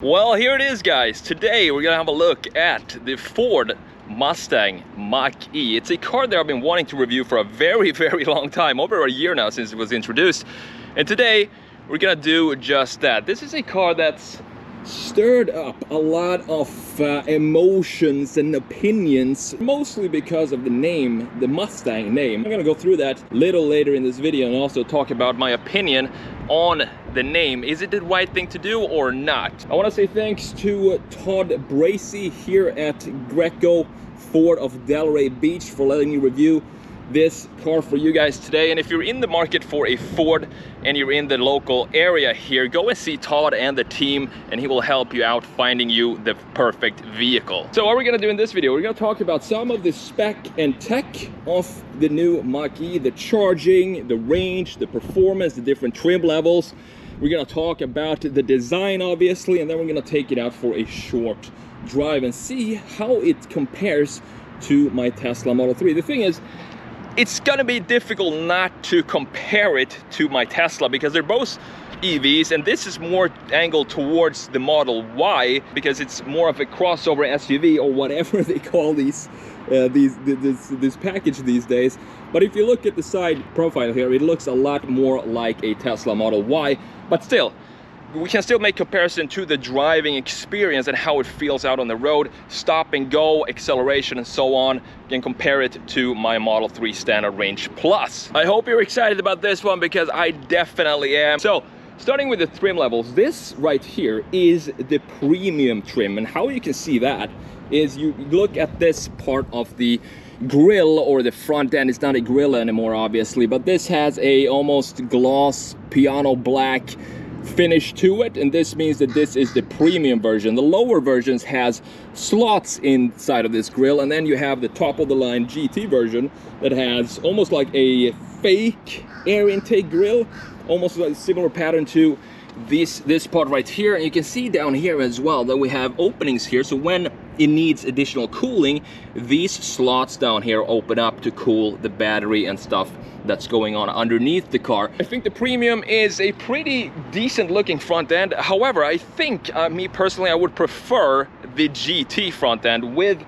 Well, here it is, guys. Today we're gonna have a look at the Ford Mustang Mach E. It's a car that I've been wanting to review for a very long time, over a year now since it was introduced. And today we're gonna do just that. This is a car that's stirred up a lot of emotions and opinions, mostly because of the name, the Mustang name. I'm gonna go through that a little later in this video and also talk about my opinion on the name. Is it the right thing to do or not? I want to say thanks to Todd Bracey here at Greco Ford of Delray Beach for letting me review this car for you guys today. And if you're in the market for a Ford and you're in the local area here, go and see Todd and the team, and he will help you out finding you the perfect vehicle. So what we're gonna do in this video, we're gonna talk about some of the spec and tech of the new Mach E, the charging, the range, the performance, the different trim levels. We're gonna talk about the design, obviously, and then we're gonna take it out for a short drive and see how it compares to my Tesla Model 3. The thing is, it's gonna be difficult not to compare it to my Tesla because they're both EVs, and this is more angled towards the Model Y because it's more of a crossover SUV or whatever they call this package these days. But if you look at the side profile here, it looks a lot more like a Tesla Model Y, but still, we can still make comparison to the driving experience and how it feels out on the road, stop and go, acceleration and so on, and compare it to my Model 3 Standard Range Plus. I hope you're excited about this one because I definitely am. So, starting with the trim levels, this right here is the premium trim, and how you can see that is you look at this part of the grille or the front end. It's not a grille anymore, obviously, but this has a almost gloss piano black finish to it, and this means that this is the premium version. The lower versions has slots inside of this grille, and then you have the top of the line GT version that has almost like a fake air intake grille, almost like a similar pattern to this part right here. And you can see down here as well that we have openings here, so when it needs additional cooling, these slots down here open up to cool the battery and stuff that's going on underneath the car. I think the premium is a pretty decent looking front end. However, I think me personally, I would prefer the GT front end with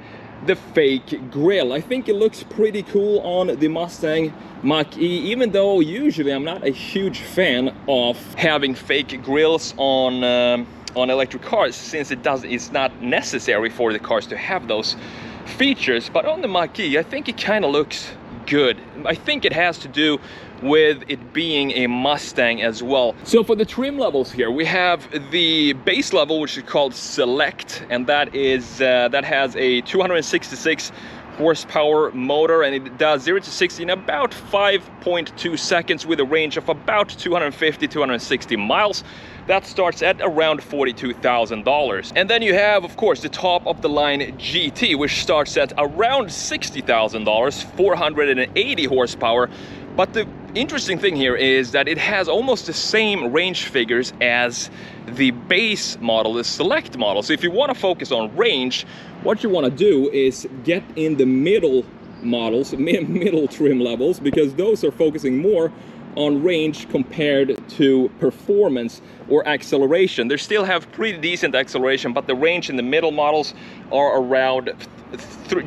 the fake grille. I think it looks pretty cool on the Mustang Mach E, even though usually I'm not a huge fan of having fake grills on electric cars, since it's not necessary for the cars to have those features. But on the Mach E, I think it kind of looks good. I think it has to do with it being a Mustang as well. So for the trim levels here, we have the base level, which is called Select, and that has a 266 horsepower motor, and it does 0 to 60 in about 5.2 seconds with a range of about 250-260 miles. That starts at around $42,000. And then you have, of course, the top of the line GT, which starts at around $60,000, 480 horsepower. But the interesting thing here is that it has almost the same range figures as the base model, the Select model. So if you want to focus on range, what you want to do is get in the middle models, middle trim levels, because those are focusing more on range compared to performance or acceleration. They still have pretty decent acceleration, but the range in the middle models are around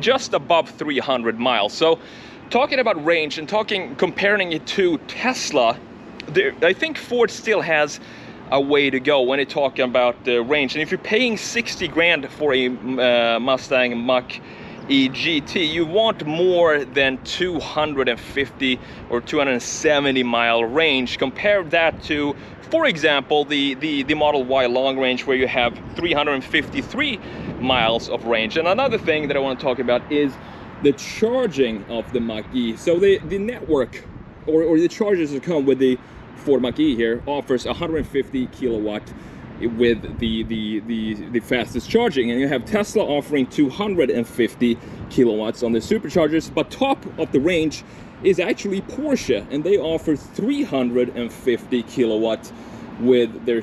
just above 300 miles. So talking about range and comparing it to Tesla, I think Ford still has a way to go when you're talking about the range. And if you're paying 60 grand for a Mustang Mach E GT, you want more than 250 or 270 mile range. Compare that to, for example, the Model Y long range, where you have 353 miles of range. And another thing that I want to talk about is the charging of the Mach E. So the network or the chargers that come with the Ford Mach E here offers 150 kilowatt with the fastest charging, and you have Tesla offering 250 kilowatts on the superchargers. But top of the range is actually Porsche, and they offer 350 kilowatts with their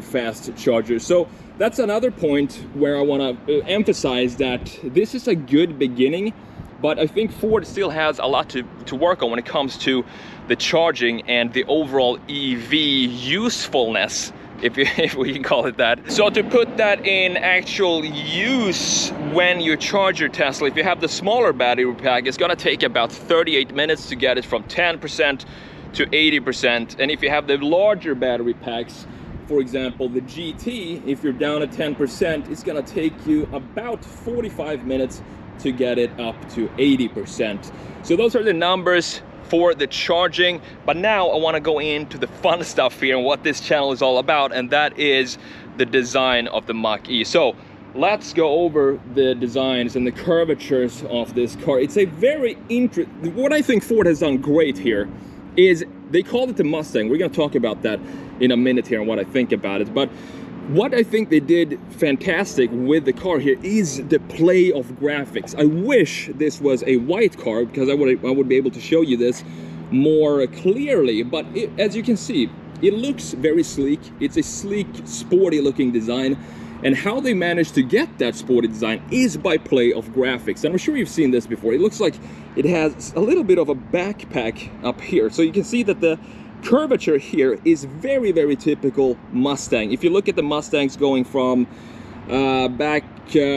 fast chargers. So that's another point where I want to emphasize that this is a good beginning, but I think Ford still has a lot to work on when it comes to the charging and the overall EV usefulness if we can call it that. So to put that in actual use when you charge your Tesla, if you have the smaller battery pack, it's gonna take about 38 minutes to get it from 10% to 80%. And if you have the larger battery packs, for example, the GT, if you're down at 10%, it's gonna take you about 45 minutes to get it up to 80%. So those are the numbers for the charging. But now I want to go into the fun stuff here and what this channel is all about, and that is the design of the Mach E. So let's go over the designs and the curvatures of this car. It's a very interesting, what I think Ford has done great here is they called it the Mustang. We're going to talk about that in a minute here and what I think about it. But what I think they did fantastic with the car here is the play of graphics. I wish this was a white car, because I would be able to show you this more clearly. But as you can see, it looks very sleek. It's a sleek, sporty looking design. And how they managed to get that sporty design is by play of graphics. And I'm sure you've seen this before. It looks like it has a little bit of a backpack up here. So you can see that the curvature here is very, very typical Mustang. If you look at the Mustangs going from back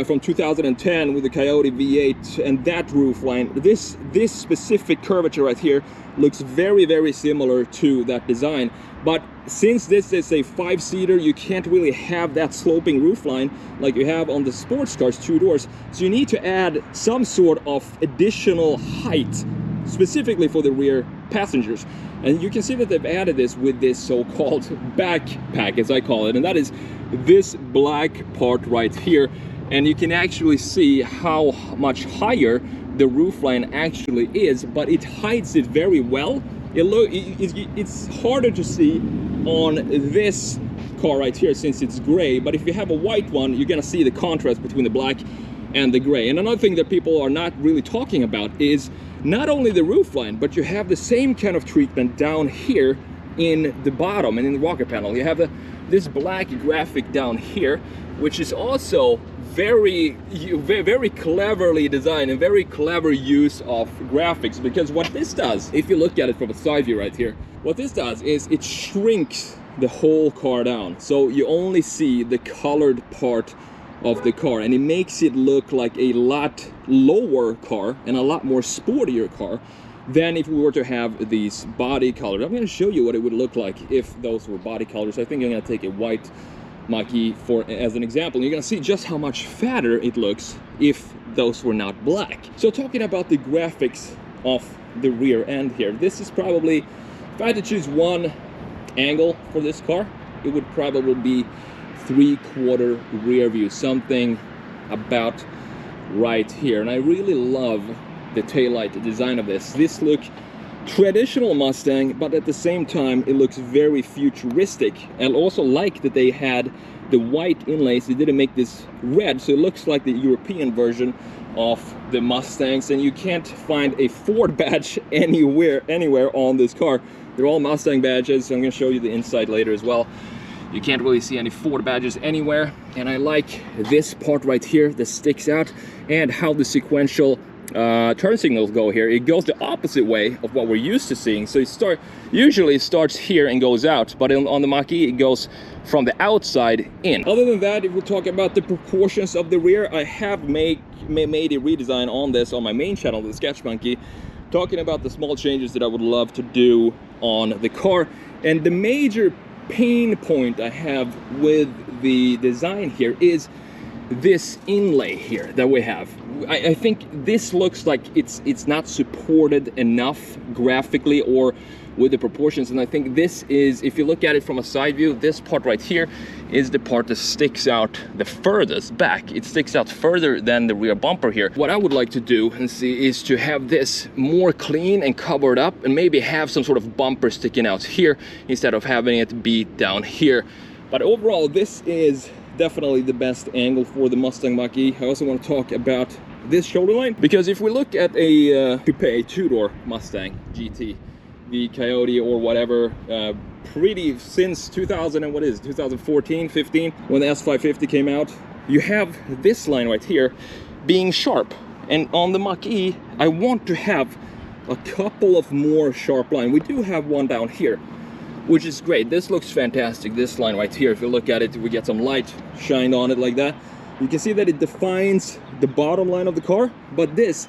from 2010 with the Coyote V8 and that roof line, this specific curvature right here looks very, very similar to that design. But since this is a 5-seater, you can't really have that sloping roof line like you have on the sports cars, 2 doors. So you need to add some sort of additional height specifically for the rear passengers. And you can see that they've added this with this so-called backpack, as I call it, and that is this black part right here. And you can actually see how much higher the roofline actually is, but it hides it very well. It's harder to see on this car right here since it's gray, but if you have a white one, you're gonna see the contrast between the black and the gray. And another thing that people are not really talking about is not only the roofline, but you have the same kind of treatment down here in the bottom and in the rocker panel. You have this black graphic down here, which is also very cleverly designed and very clever use of graphics. Because what this does, if you look at it from a side view right here, what this does is it shrinks the whole car down. So you only see the colored part of the car, and it makes it look like a lot lower car and a lot more sportier car than if we were to have these body colors. I'm going to show you what it would look like if those were body colors. I think I'm going to take a white Mach E as an example. You're going to see just how much fatter it looks if those were not black. So talking about the graphics of the rear end here, this is probably, if I had to choose one angle for this car, it would probably be 3/4 rear view, something about right here. And I really love the taillight design of this. This looks traditional Mustang, but at the same time it looks very futuristic. And also like that they had the white inlays. They didn't make this red, so it looks like the European version of the Mustangs. And you can't find a Ford badge anywhere on this car. They're all Mustang badges. I'm going to show you the inside later as well. You can't really see any Ford badges anywhere. And I like this part right here that sticks out, and how the sequential turn signals go here. It goes the opposite way of what we're used to seeing. So it usually starts here and goes out, but on the Mach E it goes from the outside in. Other than that, if we talk about the proportions of the rear, I have made a redesign on this on my main channel, the Sketch Monkey, talking about the small changes that I would love to do on the car. And the major pain point I have with the design here is this inlay here that we have. I think this looks like it's not supported enough graphically or with the proportions. And I think this is, if you look at it from a side view, this part right here is the part that sticks out the furthest back. It sticks out further than the rear bumper here. What I would like to do and see is to have this more clean and covered up, and maybe have some sort of bumper sticking out here instead of having it be down here. But overall, this is definitely the best angle for the Mustang Mach E. I also want to talk about this shoulder line, because if we look at a coupe 2-door Mustang GT, the Coyote or whatever, pretty since 2014, 15, when the S550 came out, you have this line right here being sharp. And on the Mach E, I want to have a couple of more sharp lines. We do have one down here, which is great. This looks fantastic, this line right here. If you look at it, we get some light shined on it like that. You can see that it defines the bottom line of the car, but this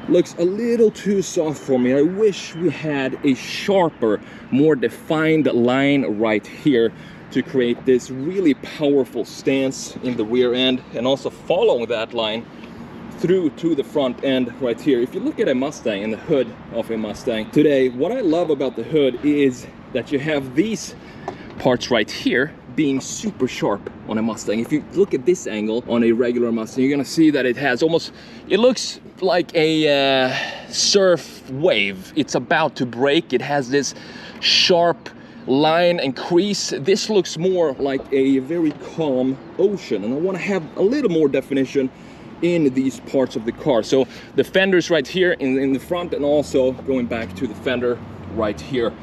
looks a little too soft for me. I wish we had a sharper, more defined line right here to create this really powerful stance in the rear end, and also following that line through to the front end right here. If you look at a Mustang and the hood of a Mustang today, what I love about the hood is that you have these parts right here being super sharp on a Mustang. If you look at this angle on a regular Mustang, you're gonna see that it has almost, it looks like a surf wave. It's about to break. It has this sharp line and crease. This looks more like a very calm ocean, and I want to have a little more definition in these parts of the car. So the fenders right here in the front, and also going back to the fender right here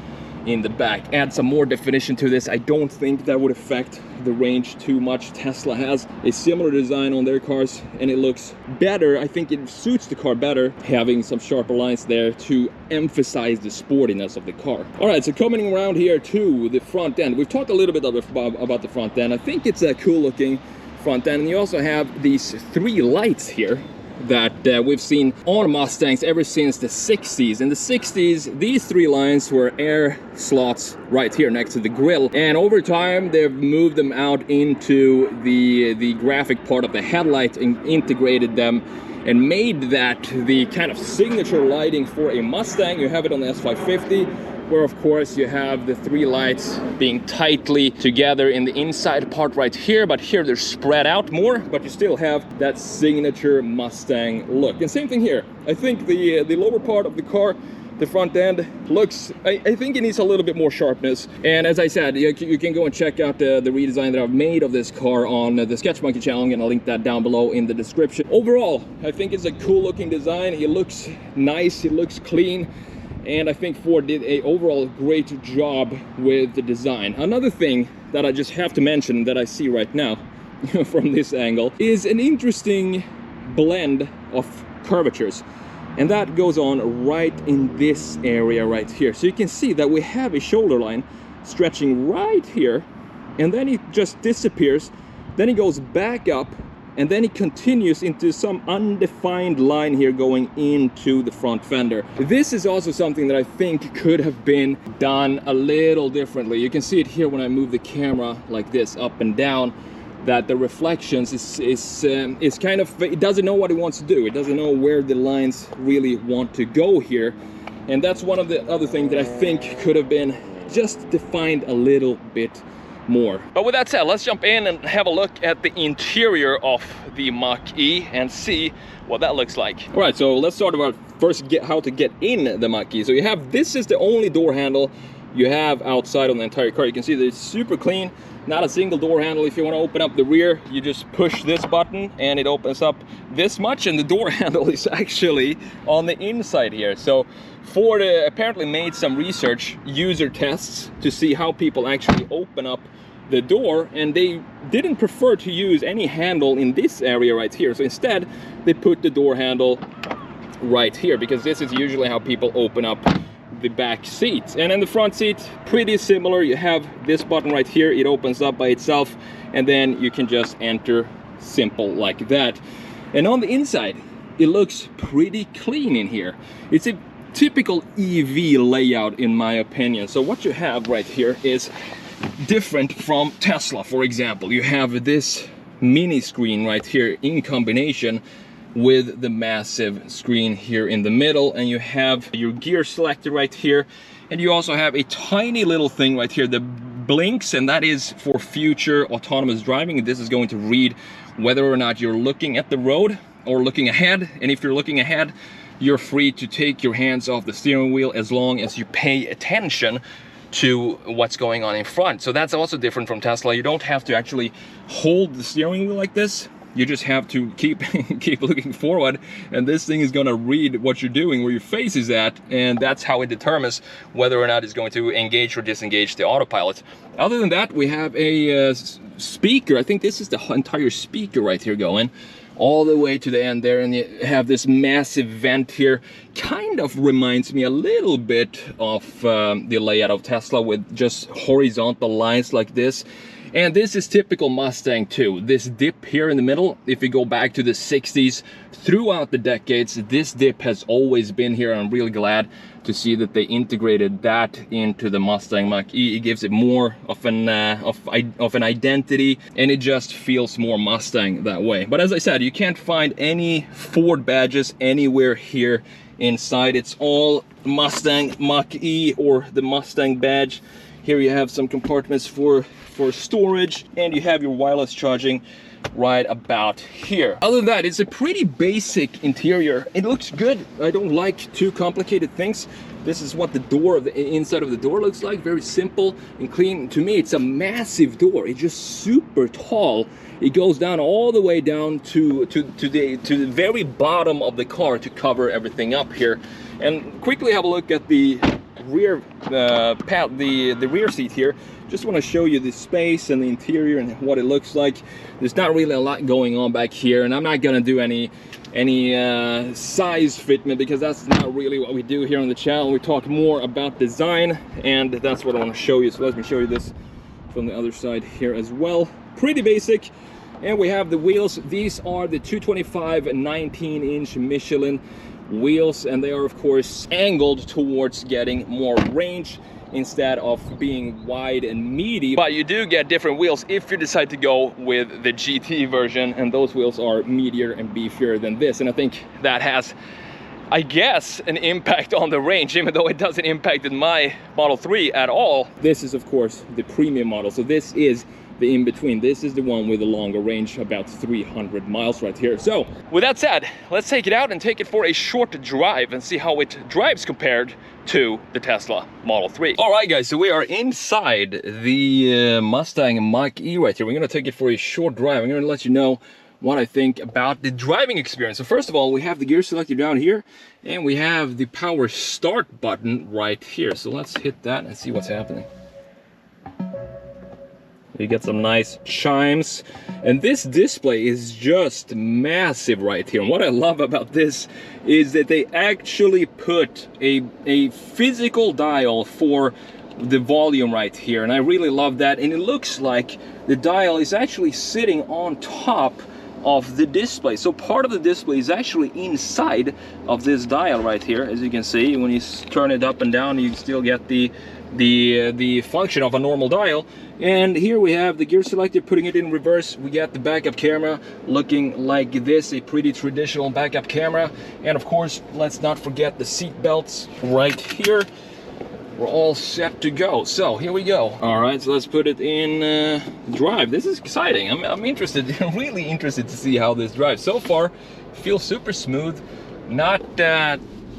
in the back, add some more definition to this. I don't think that would affect the range too much. Tesla has a similar design on their cars, and it looks better. I think it suits the car better, having some sharper lines there to emphasize the sportiness of the car. All right, so coming around here to the front end, we've talked a little bit about the front end. I think it's a cool looking front end, and you also have these 3 lights here that we've seen on Mustangs ever since the 60s. In the 60s, these 3 lines were air slots right here next to the grille, and over time they've moved them out into the graphic part of the headlight and integrated them and made that the kind of signature lighting for a Mustang. You have it on the S550, where of course you have the 3 lights being tightly together in the inside part right here, but here they're spread out more, but you still have that signature Mustang look. And same thing here. I think the lower part of the car, the front end, looks, I think it needs a little bit more sharpness. And as I said, you can go and check out the redesign that I've made of this car on the Sketch Monkey channel, and I'll link that down below in the description. Overall, I think it's a cool looking design. It looks nice, it looks clean. And I think Ford did a overall great job with the design. Another thing that I just have to mention that I see right now from this angle is an interesting blend of curvatures. And that goes on right in this area right here. So you can see that we have a shoulder line stretching right here, and then it just disappears. Then it goes back up, and then it continues into some undefined line here going into the front fender. This is also something that I think could have been done a little differently. You can see it here when I move the camera like this up and down, that the reflections is kind of, it doesn't know what it wants to do. It doesn't know where the lines really want to go here. And that's one of the other things that I think could have been just defined a little bit more. But with that said, let's jump in and have a look at the interior of the Mach E and see what that looks like. All right, so let's start about first how to get in the Mach E. So you have, this is the only door handle you have outside on the entire car. You can see that it's super clean, not a single door handle. If you want to open up the rear, you just push this button and it opens up this much, and the door handle is actually on the inside here. So Ford apparently made some research user tests to see how people actually open up the door, and they didn't prefer to use any handle in this area right here. So instead they put the door handle right here, because this is usually how people open up the back seat. And in the front seat, pretty similar. You have this button right here, it opens up by itself, and then you can just enter, simple like that. And on the inside, it looks pretty clean in here. It's a typical EV layout in my opinion. So what you have right here is different from Tesla. For example, you have this mini screen right here in combination with the massive screen here in the middle, and you have your gear selector right here, and you also have a tiny little thing right here that blinks, and that is for future autonomous driving. This is going to read whether or not you're looking at the road or looking ahead, and if you're looking ahead, you're free to take your hands off the steering wheel as long as you pay attention to what's going on in front. So that's also different from Tesla. You don't have to actually hold the steering wheel like this. You just have to keep keep looking forward, and this thing is gonna read what you're doing, where your face is at, and that's how it determines whether or not it's going to engage or disengage the autopilot. Other than that, we have a speaker. I think this is the entire speaker right here going all the way to the end there, and you have this massive vent here. Kind of reminds me a little bit of the layout of Tesla, with just horizontal lines like this. And this is typical Mustang too. This dip here in the middle, if you go back to the 60s, throughout the decades, this dip has always been here. I'm really glad to see that they integrated that into the Mustang Mach E. It gives it more of an identity, and it just feels more Mustang that way. But as I said, you can't find any Ford badges anywhere here inside. It's all Mustang Mach E or the Mustang badge. Here you have some compartments for storage, and you have your wireless charging right about here. Other than that, it's a pretty basic interior. It looks good. I don't like too complicated things. This is what the door of the inside of the door looks like. Very simple and clean. To me, it's a massive door. It's just super tall. It goes down all the way down to the very bottom of the car to cover everything up here. And quickly have a look at the rear the rear seat here. Just want to show you the space and the interior and what it looks like. There's not really a lot going on back here, and I'm not gonna do any size fitment, because that's not really what we do here on the channel. We talk more about design, and that's what I want to show you. So let me show you this from the other side here as well. Pretty basic. And we have the wheels. These are the 225 19-inch Michelin wheels, and they are of course angled towards getting more range instead of being wide and meaty. But you do get different wheels if you decide to go with the GT version, and those wheels are meatier and beefier than this. And I think that has, I guess, an impact on the range, even though it doesn't impact my Model 3 at all. This is of course the premium model, so this is the in-between. This is the one with a longer range, about 300 miles right here. So with that said, let's take it out and take it for a short drive and see how it drives compared to the Tesla Model 3. All right guys, so we are inside the Mustang Mach E right here. We're gonna take it for a short drive. I'm gonna let you know what I think about the driving experience. So first of all, we have the gear selector down here, and we have the power start button right here. So let's hit that and see what's happening. You get some nice chimes, and this display is just massive right here. And what I love about this is that they actually put a physical dial for the volume right here, and I really love that. And it looks like the dial is actually sitting on top of the display, so part of the display is actually inside of this dial right here. As you can see, when you turn it up and down, you still get the function of a normal dial. And here we have the gear selector, putting it in reverse. We got the backup camera looking like this, a pretty traditional backup camera. And of course, let's not forget the seat belts right here. We're all set to go. So here we go. All right, so let's put it in drive. This is exciting. I'm interested, really interested to see how this drives. So far, feels super smooth. Not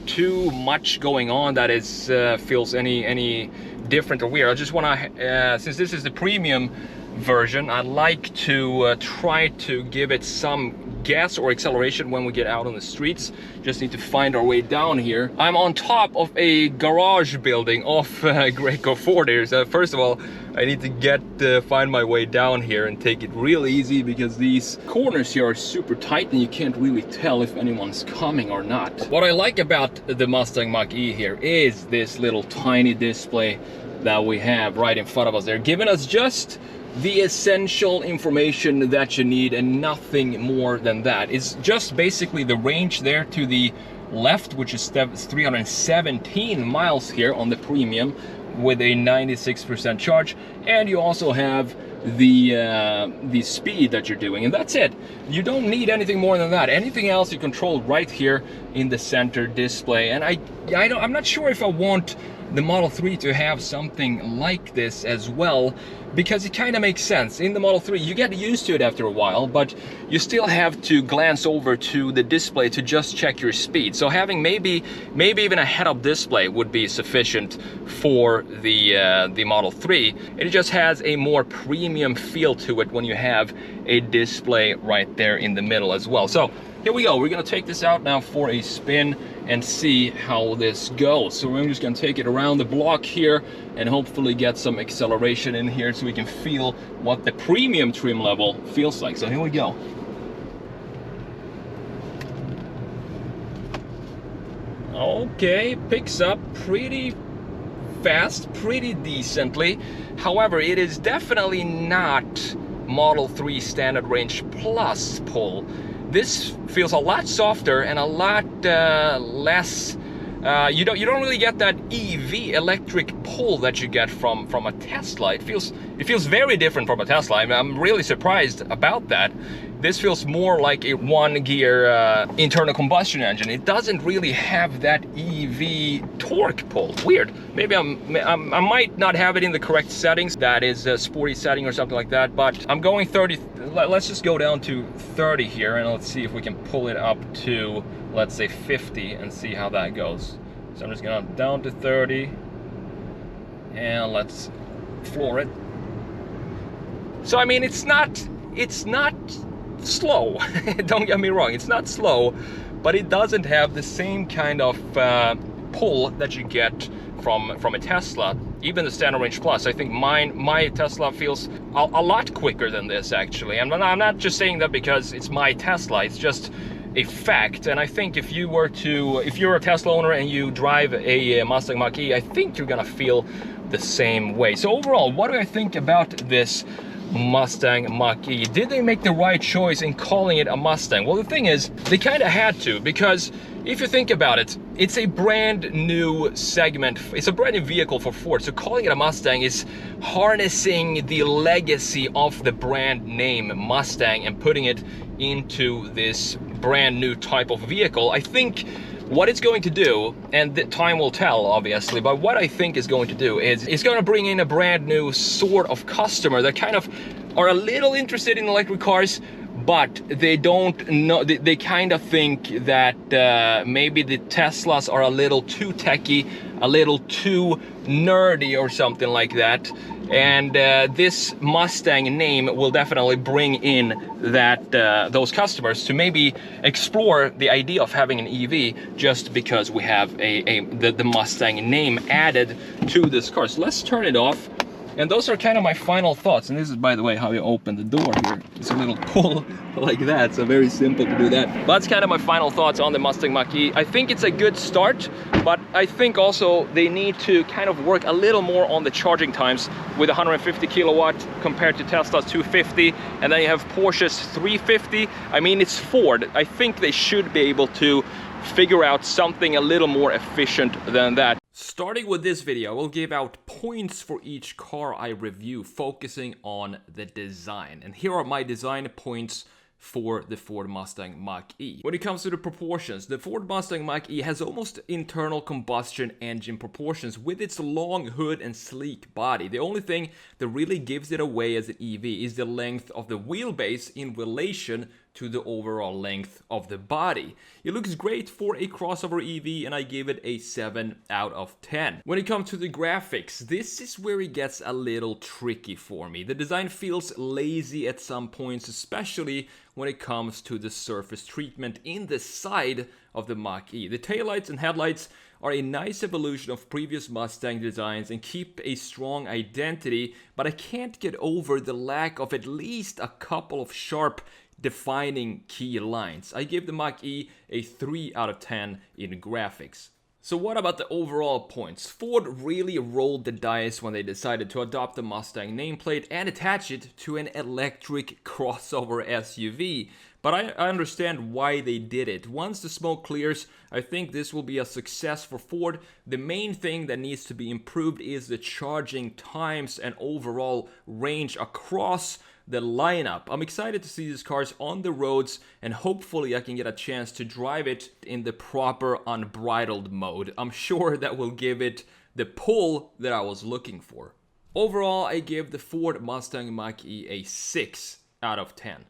too much going on that is feels any different or weird. I just want to, since this is the premium version, I'd like to try to give it some gas or acceleration when we get out on the streets. Just need to find our way down here. I'm on top of a garage building off Greco Ford here. So first of all, I need to find my way down here and take it real easy, because these corners here are super tight and you can't really tell if anyone's coming or not. What I like about the Mustang Mach E here is this little tiny display that we have right in front of us. They're giving us just the essential information that you need and nothing more than that. It's just basically the range there to the left, which is 317 miles here on the premium with a 96% charge, and you also have the speed that you're doing, and that's it. You don't need anything more than that. Anything else you control right here in the center display. And I'm not sure if I want the Model 3 to have something like this as well, because it kind of makes sense. In the Model 3, you get used to it after a while, but you still have to glance over to the display to just check your speed. So having maybe even a head-up display would be sufficient for the Model 3. It just has a more premium feel to it when you have a display right there in the middle as well. So here we go. We're gonna take this out now for a spin and see how this goes. So we're just gonna take it around the block here and hopefully get some acceleration in here so we can feel what the premium trim level feels like. So here we go. Okay, picks up pretty fast, pretty decently. However, it is definitely not Model 3 Standard Range Plus pull. This feels a lot softer and a lot less. You don't really get that EV electric pull that you get from a Tesla. It feels very different from a Tesla. I mean, I'm really surprised about that. This feels more like a one-gear internal combustion engine. It doesn't really have that EV torque pull. Weird. Maybe I might not have it in the correct settings. That is a sporty setting or something like that. But I'm going 30. Let's just go down to 30 here, and let's see if we can pull it up to, let's say, 50 and see how that goes. So I'm just gonna down to 30 and let's floor it. So I mean, it's not slow. Don't get me wrong, it's not slow, but it doesn't have the same kind of pull that you get from a Tesla. Even the Standard Range Plus, I think my Tesla feels a lot quicker than this actually. And I'm not just saying that because it's my Tesla, it's just a fact. And I think if you're a Tesla owner and you drive a Mustang Mach E, I think you're gonna feel the same way. So overall, what do I think about this Mustang Mach E? Did they make the right choice in calling it a Mustang? Well, the thing is, they kind of had to, because if you think about it, it's a brand new segment, it's a brand new vehicle for Ford, so calling it a Mustang is harnessing the legacy of the brand name Mustang and putting it into this brand new type of vehicle. I think what it's going to do, and the time will tell obviously, but what I think is going to do is it's going to bring in a brand new sort of customer that kind of are a little interested in electric cars, but they don't know, they kind of think that maybe the Teslas are a little too techy, a little too nerdy or something like that. And this Mustang name will definitely bring in that those customers to maybe explore the idea of having an EV just because we have the Mustang name added to this car. So let's turn it off. And those are kind of my final thoughts. And this is, by the way, how you open the door here. It's a little pull like that, so very simple to do that. But that's kind of my final thoughts on the Mustang Mach E. I think it's a good start, but I think also they need to kind of work a little more on the charging times with 150 kilowatt compared to Tesla's 250. And then you have Porsche's 350. I mean, it's Ford. I think they should be able to figure out something a little more efficient than that. Starting with this video, I will give out points for each car I review, focusing on the design. And here are my design points for the Ford Mustang Mach E. When it comes to the proportions, the Ford Mustang Mach E has almost internal combustion engine proportions with its long hood and sleek body. The only thing that really gives it away as an EV is the length of the wheelbase in relation to the overall length of the body. It looks great for a crossover EV, and I give it a 7 out of 10. When it comes to the graphics, this is where it gets a little tricky for me. The design feels lazy at some points, especially when it comes to the surface treatment in the side of the Mach E. The taillights and headlights are a nice evolution of previous Mustang designs and keep a strong identity, but I can't get over the lack of at least a couple of sharp defining key lines. I give the Mach E a 3 out of 10 in graphics. So what about the overall points? Ford really rolled the dice when they decided to adopt the Mustang nameplate and attach it to an electric crossover SUV. But I understand why they did it. Once the smoke clears, I think this will be a success for Ford. The main thing that needs to be improved is the charging times and overall range across the lineup. I'm excited to see these cars on the roads, and hopefully I can get a chance to drive it in the proper unbridled mode. I'm sure that will give it the pull that I was looking for. Overall, I give the Ford Mustang Mach E a 6 out of 10.